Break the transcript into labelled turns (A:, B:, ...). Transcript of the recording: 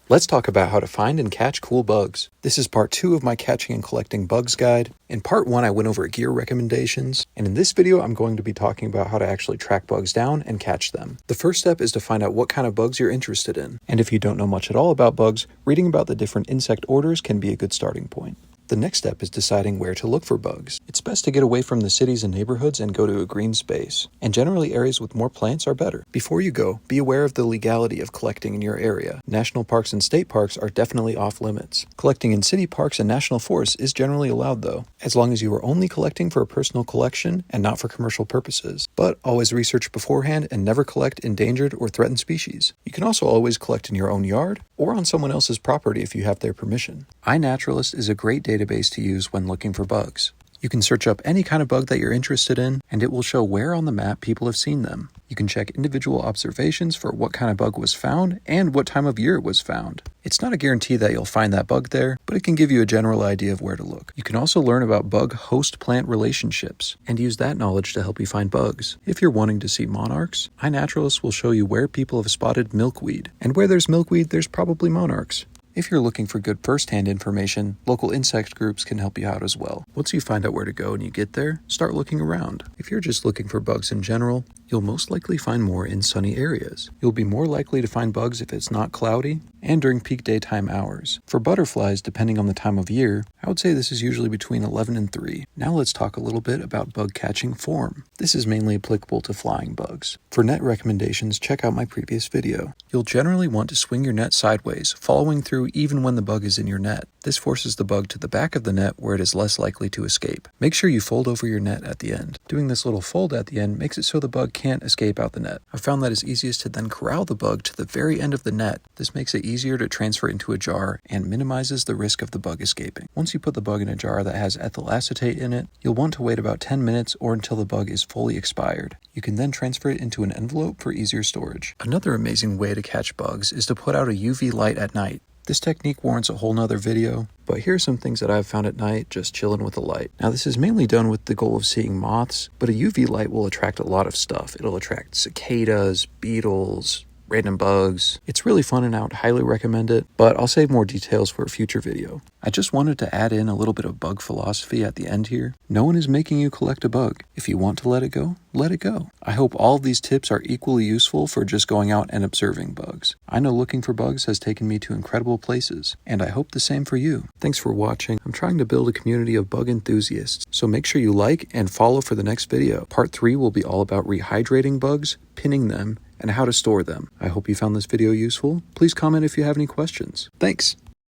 A: Let's talk about how to find and catch cool bugs. This is part 2 of my catching and collecting bugs guide. In part 1, I went over gear recommendations, and in this video, I'm going to be talking about how to actually track bugs down and catch them. The first step is to find out what kind of bugs you're interested in, and if you don't know much at all about bugs, reading about the different insect orders can be a good starting point. The next step is deciding where to look for bugs. It's best to get away from the cities and neighborhoods and go to a green space, and generally areas with more plants are better. Before you go, be aware of the legality of collecting in your area. National parks and state parks are definitely off limits. Collecting in city parks and national forests is generally allowed though, as long as you are only collecting for a personal collection and not for commercial purposes. But always research beforehand and never collect endangered or threatened species. You can also always collect in your own yard or on someone else's property if you have their permission. iNaturalist is a great database to use when looking for bugs. You can search up any kind of bug that you're interested in, and it will show where on the map people have seen them. You can check individual observations for what kind of bug was found and what time of year it was found. It's not a guarantee that you'll find that bug there, but it can give you a general idea of where to look. You can also learn about bug host-plant relationships and use that knowledge to help you find bugs. If you're wanting to see monarchs, iNaturalist will show you where people have spotted milkweed, and where there's milkweed, there's probably monarchs. If you're looking for good first-hand information, local insect groups can help you out as well. Once you find out where to go and you get there, start looking around. If you're just looking for bugs in general, you'll most likely find more in sunny areas. You'll be more likely to find bugs if it's not cloudy and during peak daytime hours. For butterflies, depending on the time of year, I would say this is usually between 11 and 3. Now let's talk a little bit about bug catching form. This is mainly applicable to flying bugs. For net recommendations, check out my previous video. You'll generally want to swing your net sideways, following through even when the bug is in your net. This forces the bug to the back of the net where it is less likely to escape. Make sure you fold over your net at the end. Doing this little fold at the end makes it so the bug can't escape out the net. I found that it's easiest to then corral the bug to the very end of the net. This makes it easier to transfer into a jar and minimizes the risk of the bug escaping. Once you put the bug in a jar that has ethyl acetate in it, you'll want to wait about 10 minutes or until the bug is fully expired. You can then transfer it into an envelope for easier storage. Another amazing way to catch bugs is to put out a UV light at night. This technique warrants a whole nother video, but here are some things that I've found at night just chilling with a light. Now this is mainly done with the goal of seeing moths, but a UV light will attract a lot of stuff. It'll attract cicadas, beetles, random bugs. It's really fun and I would highly recommend it, but I'll save more details for a future video. I just wanted to add in a little bit of bug philosophy at the end here. No one is making you collect a bug. If you want to let it go, let it go. I hope all of these tips are equally useful for just going out and observing bugs. I know looking for bugs has taken me to incredible places, and I hope the same for you. Thanks for watching. I'm trying to build a community of bug enthusiasts, so make sure you like and follow for the next video. Part 3 will be all about rehydrating bugs, pinning them, and how to store them. I hope you found this video useful. Please comment if you have any questions. Thanks!